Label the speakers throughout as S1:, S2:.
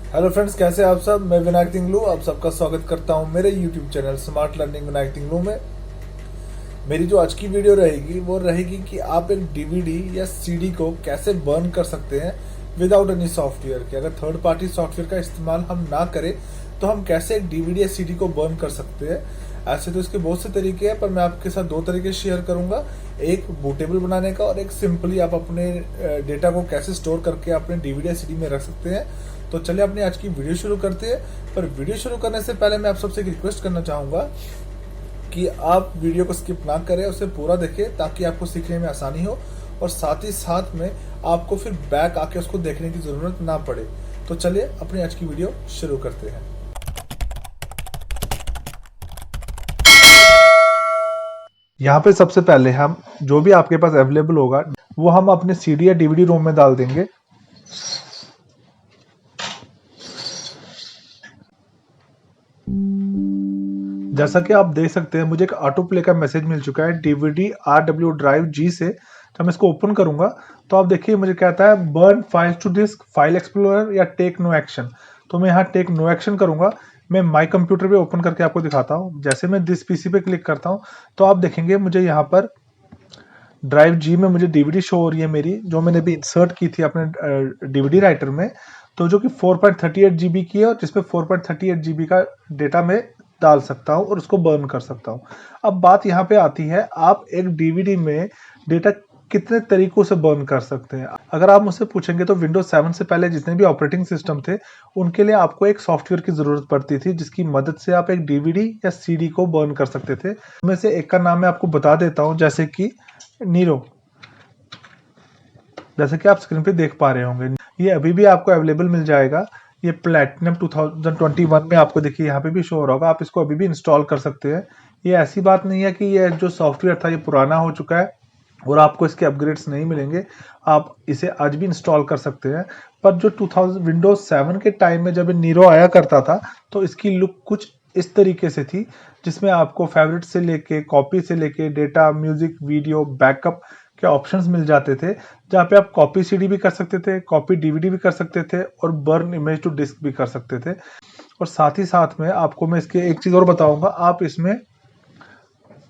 S1: Hello friends, कैसे हैं आप सब। मैं विनायक तिंगलू आप सबका स्वागत करता हूं मेरे YouTube channel smart learning Vinayak Tinglu में। मेरी जो आज की वीडियो रहेगी वो रहेगी कि आप एक डीवीडी या सीडी को कैसे बर्न कर सकते हैं विदाउट एनी सॉफ्टवेयर के। अगर थर्ड पार्टी सॉफ्टवेयर का इस्तेमाल हम ना करें तो हम कैसे एक डीवीडी या सीडी को बर्न कर सकते हैं। ऐसे तो इसके बहुत से तरीके हैं, पर मैं आपके साथ दो तरीके शेयर करूंगा, एक बूटेबल बनाने का और एक सिंपली आप अपने डेटा को कैसे स्टोर करके अपने डीवीडी या सीडी में रख सकते हैं। तो चलिए अपनी आज की वीडियो शुरू करते हैं। पर वीडियो शुरू करने से पहले मैं आप सबसे एक रिक्वेस्ट करना चाहूंगा कि आप वीडियो को स्किप ना करें, उसे पूरा देखें ताकि आपको सीखने में आसानी हो और साथ ही साथ में आपको फिर बैक आके उसको देखने की जरूरत ना पड़े। तो चलिए अपनी आज की वीडियो शुरू करते हैं। यहाँ पे सबसे पहले हम जो भी आपके पास अवेलेबल होगा वो हम अपने सीडी या डीवीडी रोम में डाल देंगे। जैसा कि आप देख सकते हैं मुझे एक ऑटो प्ले का मैसेज मिल चुका है डीवीडी RW ड्राइव जी से। जब मैं इसको ओपन करूंगा तो आप देखिए मुझे कहता है burn files to disk, file explorer या टेक नो एक्शन। तो मैं यहाँ टेक नो एक्शन करूंगा। मैं माई कंप्यूटर पे ओपन करके आपको दिखाता हूँ। जैसे मैं दिस पीसी पे क्लिक करता हूँ तो आप देखेंगे मुझे यहाँ पर ड्राइव जी में मुझे डीवीडी शो हो रही है मेरी, जो मैंने भी इंसर्ट की थी अपने डीवीडी राइटर में। तो जो कि 4.38 जीबी की है और जिसपे 4.38 जीबी का डेटा मैं डाल सकता हूँ और उसको बर्न कर सकता हूँ। अब बात यहाँ पे आती है, आप एक डीवीडी में डेटा कितने तरीकों से बर्न कर सकते हैं। अगर आप मुझसे पूछेंगे तो विंडोज 7 से पहले जितने भी ऑपरेटिंग सिस्टम थे उनके लिए आपको एक सॉफ्टवेयर की जरूरत पड़ती थी जिसकी मदद से आप एक डीवीडी या सीडी को बर्न कर सकते थे। उनमें से एक का नाम मैं आपको बता देता हूँ, जैसे कि नीरो। जैसे कि आप स्क्रीन पे देख पा रहे होंगे, ये अभी भी आपको अवेलेबल मिल जाएगा। ये प्लेटिनम 2021 में आपको देखिए यहाँ पे भी शो हो रहा होगा। आप इसको अभी भी इंस्टॉल कर सकते हैं। ये ऐसी बात नहीं है कि ये जो सॉफ्टवेयर था ये पुराना हो चुका है और आपको इसके अपग्रेड्स नहीं मिलेंगे। आप इसे आज भी इंस्टॉल कर सकते हैं। पर जो 2000 विंडोज 7 के टाइम में जब नीरो आया करता था तो इसकी लुक कुछ इस तरीके से थी, जिसमें आपको फेवरेट से लेके कॉपी से लेके डेटा, म्यूजिक, वीडियो, बैकअप के ऑप्शंस मिल जाते थे, जहाँ पे आप कॉपी सीडी भी कर सकते थे, कॉपी डीवीडी भी कर सकते थे और बर्न इमेज टू डिस्क भी कर सकते थे। और साथ ही साथ में आपको मैं इसके एक चीज और बताऊंगा, आप इसमें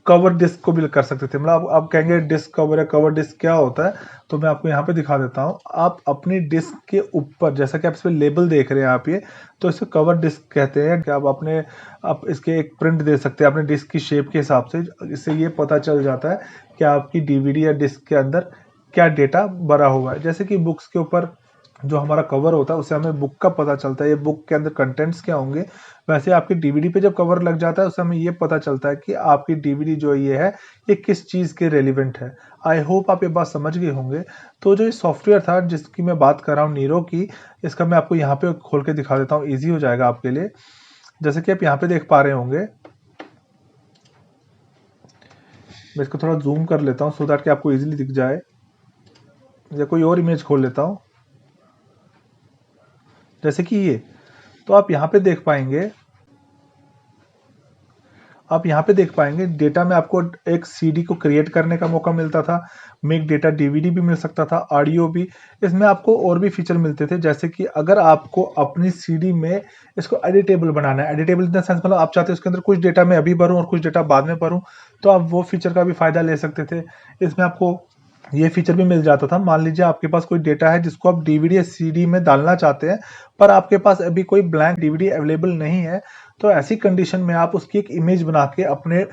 S1: कवर डिस्क को भी कर सकते थे। मतलब आप कहेंगे डिस्क कवर या कवर डिस्क क्या होता है, तो मैं आपको यहाँ पे दिखा देता हूँ। आप अपनी डिस्क के ऊपर, जैसा कि आप इस पे लेबल देख रहे हैं आप ये, तो इसे कवर डिस्क कहते हैं कि आप इसके एक प्रिंट दे सकते हैं अपने डिस्क की शेप के हिसाब से। इससे ये पता चल जाता है कि आपकी डीवीडी या डिस्क के अंदर क्या डेटा भरा हुआ है। जैसे कि बुक्स के ऊपर जो हमारा कवर होता है उससे हमें बुक का पता चलता है, ये बुक के अंदर कंटेंट्स क्या होंगे। वैसे आपकी डीवीडी पे जब कवर लग जाता है उससे हमें ये पता चलता है कि आपकी डीवीडी जो ये है ये किस चीज़ के रेलिवेंट है। आई होप आप ये बात समझ गए होंगे। तो जो ये सॉफ्टवेयर था जिसकी मैं बात कर रहा हूँ नीरो की, इसका मैं आपको यहाँ पे खोल के दिखा देता हूँ, ईजी हो जाएगा आपके लिए। जैसे कि आप यहाँ पे देख पा रहे होंगे, मैं इसको थोड़ा जूम कर लेता हूँ सो दैट कि आपको ईजिली दिख जाए, या कोई और इमेज खोल लेता हूँ जैसे कि ये। तो आप यहाँ पे देख पाएंगे, डेटा में आपको एक सीडी को क्रिएट करने का मौका मिलता था, मेक डेटा डीवीडी भी मिल सकता था, ऑडियो भी। इसमें आपको और भी फीचर मिलते थे, जैसे कि अगर आपको अपनी सीडी में इसको एडिटेबल बनाना है, एडिटेबल इन द सेंस मतलब आप चाहते हैं उसके अंदर कुछ डेटा मैं अभी भरूं और कुछ डेटा बाद में भरूं, तो आप वो फीचर का भी फायदा ले सकते थे। इसमें आपको ये फीचर भी मिल जाता था। मान लीजिए आपके पास कोई डेटा है जिसको आप डीवीडी या सीडी में डालना चाहते हैं, पर आपके पास अभी कोई ब्लैंक डीवीडी अवेलेबल नहीं है, तो ऐसी कंडीशन में आप उसकी एक इमेज बना के अपने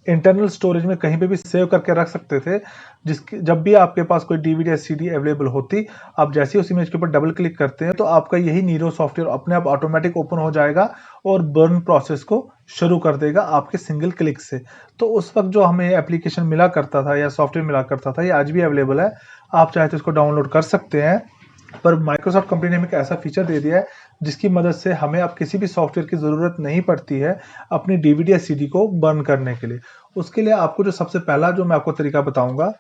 S1: इंटरनल स्टोरेज में कहीं पे भी सेव करके रख सकते थे। जिसकी जब भी आपके पास कोई डीवीडी या सीडी अवेलेबल होती, आप जैसे ही उस इमेज के ऊपर डबल क्लिक करते हैं तो आपका यही नीरो सॉफ्टवेयर अपने आप ऑटोमेटिक ओपन हो जाएगा और बर्न प्रोसेस को शुरू कर देगा आपके सिंगल क्लिक से। तो उस वक्त जो हमें एप्लीकेशन मिला करता था या सॉफ्टवेयर मिला करता था, ये आज भी अवेलेबल है। आप चाहे तो इसको डाउनलोड कर सकते हैं। पर माइक्रोसॉफ्ट कंपनी ने हमें एक ऐसा फीचर दे दिया है जिसकी मदद से हमें अब किसी भी सॉफ्टवेयर की ज़रूरत नहीं पड़ती है अपनी डीवीडी या सीडी को बर्न करने के लिए। उसके लिए आपको जो सबसे पहला जो मैं आपको तरीका बताऊंगा,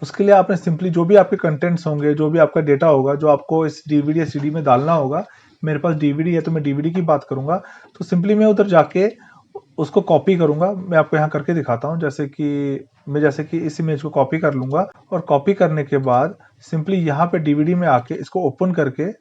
S1: उसके लिए आपने सिंपली जो भी आपके कंटेंट्स होंगे, जो भी आपका डेटा होगा जो आपको इस डीवीडी या सीडी में डालना होगा, मेरे पास डीवीडी है तो मैं डीवीडी की बात करूंगा, तो सिंपली मैं उधर जाके उसको कॉपी करूंगा। मैं आपको यहाँ करके दिखाता हूँ। जैसे कि इस इमेज को कॉपी कर लूंगा और कॉपी करने के बाद सिंपली यहाँ पे डीवीडी में आके इसको ओपन करके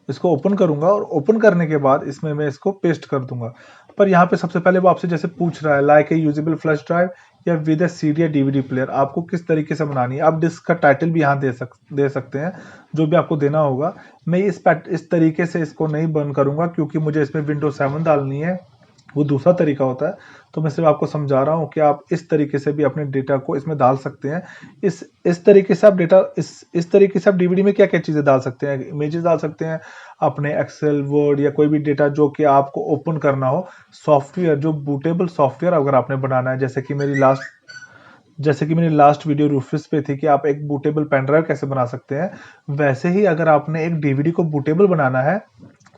S1: इसको ओपन करूंगा और ओपन करने के बाद इसमें मैं इसको पेस्ट कर दूंगा। पर यहाँ पे सबसे पहले वो आपसे जैसे पूछ रहा है like a usable flash drive या विद ए सीडी या डीवीडी प्लेयर, आपको किस तरीके से बनानी है। आप डिस्क का टाइटल भी यहाँ दे सकते हैं, जो भी आपको देना होगा। मैं इस तरीके से इसको नहीं बर्न करूंगा क्योंकि मुझे इसमें विंडोज 7 डालनी है, वो दूसरा तरीका होता है। तो मैं सिर्फ आपको समझा रहा हूँ कि आप इस तरीके से भी अपने डेटा को इसमें डाल सकते हैं। इस तरीके से आप डेटा इस तरीके से आप डीवीडी में क्या क्या चीज़ें डाल सकते हैं, इमेजेस डाल सकते हैं, अपने एक्सेल वर्ड या कोई भी डेटा जो कि आपको ओपन करना हो। सॉफ्टवेयर जो बूटेबल सॉफ्टवेयर अगर आपने बनाना है, जैसे कि मेरी लास्ट वीडियो रूफिस पे थी कि आप एक बूटेबल पेन ड्राइव कैसे बना सकते हैं, वैसे ही अगर आपने एक डीवीडी को बूटेबल बनाना है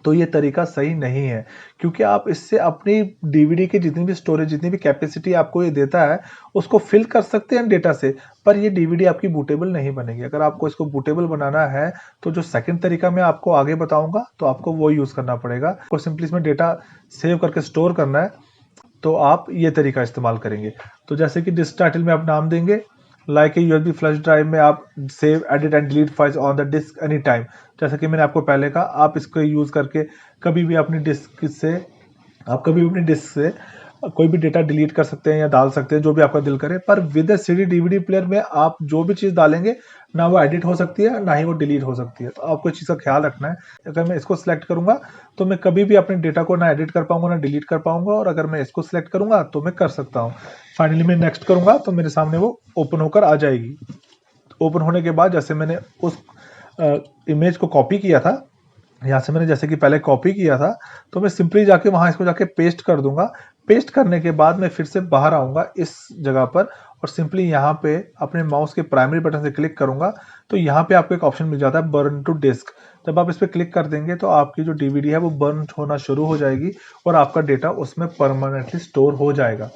S1: तो ये तरीका सही नहीं है, क्योंकि आप इससे अपनी डीवीडी की जितनी भी स्टोरेज, जितनी भी कैपेसिटी आपको ये देता है उसको फिल कर सकते हैं डेटा से, पर ये डीवीडी आपकी बूटेबल नहीं बनेगी। अगर आपको इसको बूटेबल बनाना है तो जो सेकंड तरीका मैं आपको आगे बताऊंगा तो आपको वो यूज करना पड़ेगा। आपको सिंपली इसमें डेटा सेव करके स्टोर करना है तो आप ये तरीका इस्तेमाल करेंगे। तो जैसे कि डिस्क टाइटल में आप नाम देंगे like a USB flash drive में आप save edit and delete files on the disk any time. जैसा कि मैंने आपको पहले कहा, आप इसको यूज करके कभी भी अपनी डिस्क से कोई भी डेटा डिलीट कर सकते हैं या डाल सकते हैं, जो भी आपका दिल करे। पर विद सीडी डीवीडी प्लेयर में आप जो भी चीज डालेंगे ना वो एडिट हो सकती है ना ही वो डिलीट हो सकती है। तो आपको इस चीज का ख्याल रखना है। अगर मैं इसको सिलेक्ट करूंगा तो मैं कभी भी अपने डेटा को ना एडिट कर पाऊंगा ना डिलीट कर पाऊंगा, और अगर मैं इसको सिलेक्ट करूंगा तो मैं कर सकता हूँ। फाइनली मैं नेक्स्ट करूंगा तो मेरे सामने वो ओपन होकर आ जाएगी। ओपन होने के बाद जैसे मैंने उस इमेज को कॉपी किया था, यहाँ से मैंने जैसे कि पहले कॉपी किया था, तो मैं सिंपली जाके वहां इसको जाके पेस्ट कर दूंगा। पेस्ट करने के बाद मैं फिर से बाहर आऊंगा इस जगह पर और सिंपली यहाँ पे अपने माउस के प्राइमरी बटन से क्लिक करूंगा तो यहाँ पे आपको एक ऑप्शन मिल जाता है बर्न टू डिस्क। जब आप इस पर क्लिक कर देंगे तो आपकी जो डीवीडी है वो बर्न होना शुरू हो जाएगी और आपका डेटा उसमें परमानेंटली स्टोर हो जाएगा।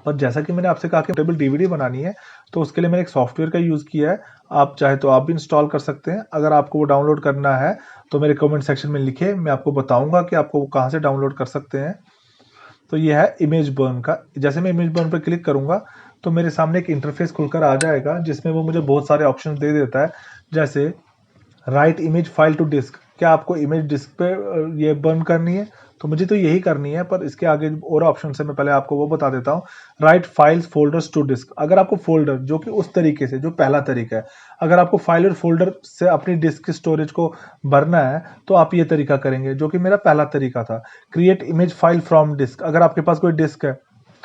S1: और जैसा कि मैंने आपसे कहा कि पोर्टेबल डीवीडी बनानी है तो उसके लिए मैंने एक सॉफ्टवेयर का यूज़ किया है। आप चाहे तो आप भी इंस्टॉल कर सकते हैं। अगर आपको वो डाउनलोड करना है तो मेरे कमेंट सेक्शन में लिखिए, मैं आपको बताऊंगा कि आपको वो कहाँ से डाउनलोड कर सकते हैं। तो ये है इमेज बर्न का। जैसे मैं इमेज बर्न पर क्लिक करूंगा तो मेरे सामने एक इंटरफेस खुलकर आ जाएगा जिसमें वो मुझे बहुत सारे ऑप्शन दे देता है, जैसे write image file to disk. क्या आपको इमेज डिस्क पे ये बर्न करनी है? तो मुझे तो यही करनी है, पर इसके आगे और ऑप्शन है, मैं पहले आपको वो बता देता हूँ। Write files folders to disk. अगर आपको फोल्डर, जो कि उस तरीके से, जो पहला तरीका है, अगर आपको फाइल और फोल्डर से अपनी डिस्क की स्टोरेज को भरना है तो आप ये तरीका करेंगे, जो कि मेरा पहला तरीका था। Create image file from disk. अगर आपके पास कोई डिस्क है,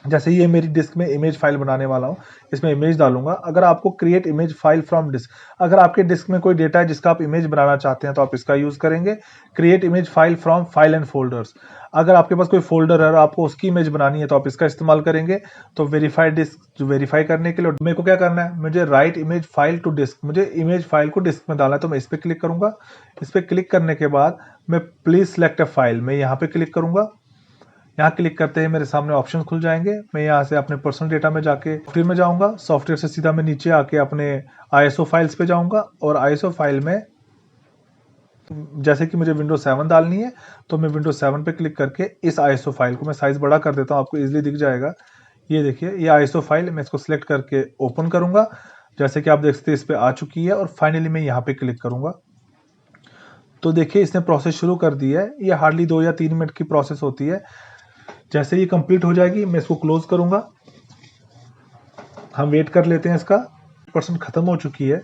S1: जैसे ये मेरी डिस्क में इमेज फाइल बनाने वाला हूँ, इसमें इमेज डालूंगा। अगर आपको create image file from disk, अगर आपके डिस्क में कोई डेटा है जिसका आप इमेज बनाना चाहते हैं तो आप इसका यूज करेंगे। Create image file from file and folders. अगर आपके पास कोई फोल्डर है और आपको उसकी इमेज बनानी है तो आप इसका इस्तेमाल करेंगे। तो वेरीफाइड डिस्क, जो वेरीफाई करने के लिए मेरे को क्या करना है, मुझे write image file to disk, मुझे इमेज फाइल को डिस्क में डालना है, तो मैं इस पर क्लिक करूंगा। इस पर क्लिक करने के बाद मैं प्लीज सेलेक्ट अ फाइल, मैं यहाँ पे क्लिक करूंगा। यहाँ क्लिक करते ही मेरे सामने ऑप्शन खुल जाएंगे। मैं यहाँ से अपने पर्सनल डेटा में जाके सॉफ्टवेयर में जाऊंगा। सॉफ्टवेयर से सीधा मैं नीचे आके अपने आईएसओ फाइल्स पे जाऊंगा और आईएसओ फाइल में जैसे कि मुझे विंडोज 7 डालनी है तो मैं विंडोज 7 पे क्लिक करके इस आईएसओ फाइल को मैं साइज बड़ा कर देता हूँ, आपको इजीली दिख जाएगा। ये देखिए, ये आईएसओ फाइल, मैं इसको सिलेक्ट करके ओपन करूंगा। जैसे कि आप देख सकते हैं इस पे आ चुकी है और फाइनली मैं यहाँ पे क्लिक करूंगा तो देखिए इसने प्रोसेस शुरू कर दी है। ये हार्डली 2 या 3 मिनट की प्रोसेस होती है। जैसे ये कंप्लीट हो जाएगी मैं इसको क्लोज करूंगा। हम वेट कर लेते हैं, इसका % खत्म हो चुकी है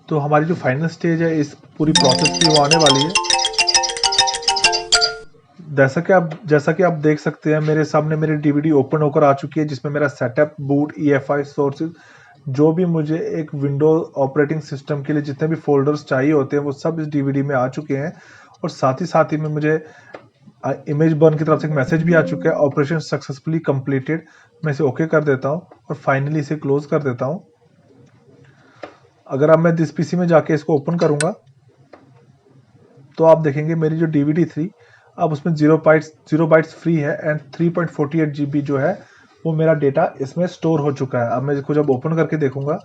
S1: तो हमारी जो फाइनल स्टेज है इस पूरी प्रोसेस की वो आने वाली है। जैसा कि आप देख सकते हैं मेरे सामने मेरी डीवीडी ओपन होकर आ चुकी है, जिसमें मेरा सेटअप, बूट, EFI सोर्सेज, जो भी मुझे एक विंडोज ऑपरेटिंग सिस्टम के लिए जितने भी फोल्डर्स चाहिए होते हैं वो सब इस डीवीडी में आ चुके हैं। और साथ ही में मुझे इमेज बर्न की तरफ से एक मैसेज भी आ चुका है, ऑपरेशन सक्सेसफुली कंप्लीटेड। मैं इसे ओके कर देता हूँ और फाइनली इसे क्लोज कर देता हूँ। अगर अब मैं दिस पीसी में जाके इसको ओपन करूंगा तो आप देखेंगे मेरी जो डीवीडी थी अब उसमें 0 बाइट्स फ्री है एंड 3.48 GB जो है वो मेरा डेटा इसमें स्टोर हो चुका है। अब मैं इसको जब ओपन करके देखूंगा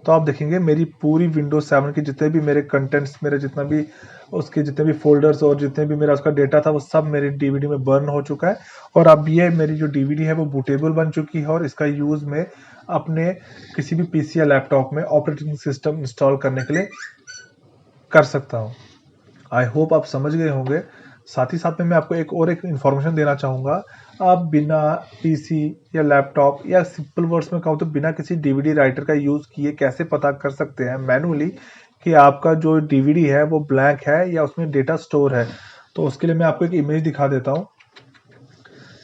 S1: तो आप देखेंगे मेरी पूरी विंडोज 7 के जितने भी मेरे कंटेंट्स, मेरे जितना भी उसके जितने भी फोल्डर्स और जितने भी मेरा उसका डेटा था वो सब मेरी डीवीडी में बर्न हो चुका है। और अब ये मेरी जो डीवीडी है वो बूटेबल बन चुकी है और इसका यूज में अपने किसी भी पीसी या लैपटॉप में ऑपरेटिंग सिस्टम इंस्टॉल करने के लिए कर सकता हूँ। आई होप आप समझ गए होंगे। साथ ही साथ में मैं आपको एक इन्फॉर्मेशन देना चाहूँगा। आप बिना पीसी या लैपटॉप या सिंपल वर्ड्स में कहूँ तो बिना किसी डीवीडी राइटर का यूज़ किए कैसे पता कर सकते हैं मैनुअली कि आपका जो डीवीडी है वो ब्लैंक है या उसमें डेटा स्टोर है। तो उसके लिए मैं आपको एक इमेज दिखा देता हूँ।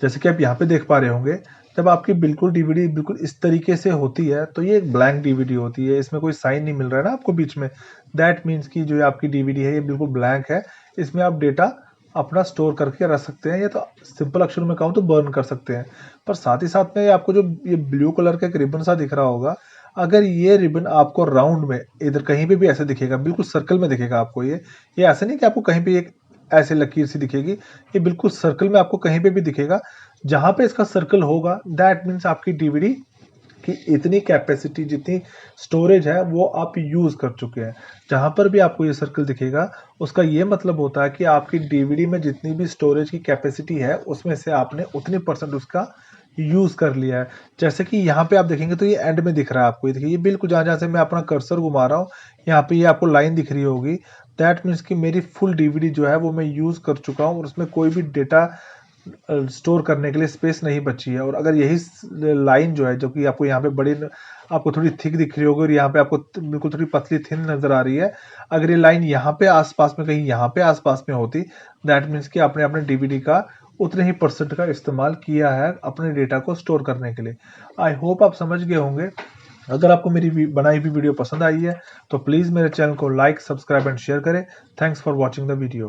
S1: जैसे कि आप यहाँ पे देख पा रहे होंगे, जब आपकी बिल्कुल डीवीडी बिल्कुल इस तरीके से होती है तो ये एक ब्लैंक डीवीडी होती है, इसमें कोई साइन नहीं मिल रहा है ना आपको बीच में। दैट मीन्स कि जो आपकी डीवीडी है ये बिल्कुल ब्लैंक है। इसमें आप डेटा अपना स्टोर करके रख सकते हैं, या तो सिंपल अक्षरों में कहूँ तो बर्न कर सकते हैं। पर साथ ही साथ में आपको जो ये ब्लू कलर का एक रिबन सा दिख रहा होगा, अगर ये रिबन आपको राउंड में इधर कहीं पे भी ऐसे दिखेगा, बिल्कुल सर्कल में दिखेगा आपको, ये ऐसे नहीं कि आपको कहीं पे एक ऐसे लकीर सी दिखेगी, ये बिल्कुल सर्कल में आपको कहीं पे भी दिखेगा। जहां पे इसका सर्कल होगा दैट मीन्स आपकी डीवीडी की इतनी कैपेसिटी, जितनी स्टोरेज है वो आप यूज कर चुके हैं। जहां पर भी आपको ये सर्कल दिखेगा उसका ये मतलब होता है कि आपकी डीवीडी में जितनी भी स्टोरेज की कैपेसिटी है उसमें से आपने उतनी परसेंट उसका यूज कर लिया है। जैसे कि यहाँ पे आप देखेंगे तो ये एंड में दिख रहा है आपको, ये देखिए, ये बिल्कुल जहां जहां से मैं अपना कर्सर घुमा रहा हूँ यहाँ पे ये आपको लाइन दिख रही होगी। दैट मीन्स कि मेरी फुल डीवीडी जो है वो मैं यूज कर चुका हूँ और उसमें कोई भी डेटा स्टोर करने के लिए स्पेस नहीं बची है। और अगर यही लाइन जो है, जो कि आपको यहाँ पे बड़ी आपको थोड़ी थिक दिख रही होगी और यहाँ पे आपको बिल्कुल थोड़ी पतली थिन नजर आ रही है, अगर ये लाइन यहाँ पे आसपास में कहीं यहाँ पे आसपास में होती, दैट मीन्स कि आपने अपने डीवीडी का उतने ही परसेंट का इस्तेमाल किया है अपने डेटा को स्टोर करने के लिए। आई होप आप समझ गए होंगे। अगर आपको मेरी बनाई हुई वीडियो पसंद आई है तो प्लीज़ मेरे चैनल को लाइक, सब्सक्राइब एंड शेयर करें। Thanks for watching the video.